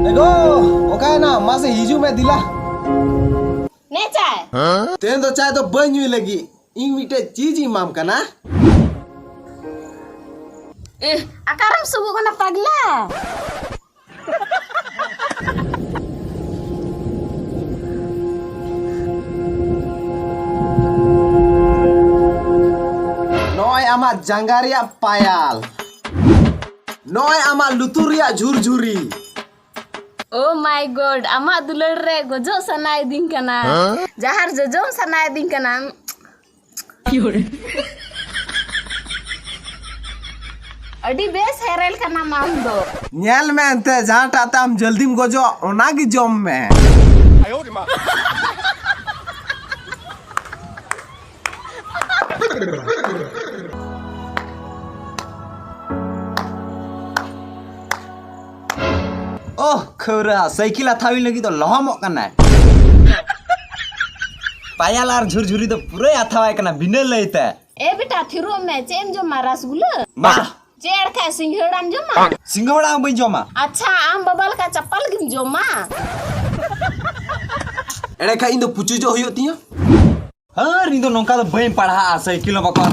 एगो ओका ना मासे हिजू में दिला ने चाय तेन तो चाय तो बन हुई लगी इंग मिटे चीज इमाम का ना akarang subuh kena pagla noy ama janggaria payal noy ama luturia झुरझुरी oh my god ama dulur re gojo sanai din kana jahar jojo sanai din kana अड़ी बेस हेरल का नाम आम दो न्याल में अंते जहाँ टाता हम जल्दी में गोजो ओनागी जोम में ओह खौरा साइकिल अथावी लगी तो लहमो कना पायल और झुरझुरी तो पूरे अथावा कना बिना लेते ए बेटा थिरो में चेन जो मा रसगुल्ला मा चेड़ का सिंघड़ा जो मा सिंघड़ा बई जोमा अच्छा आम बबल का चप्पल गिन जो मा एड़े का इन दो पुचु जो होयो तिया हां इन दो नोका तो बई पढ़ा साइकिल बको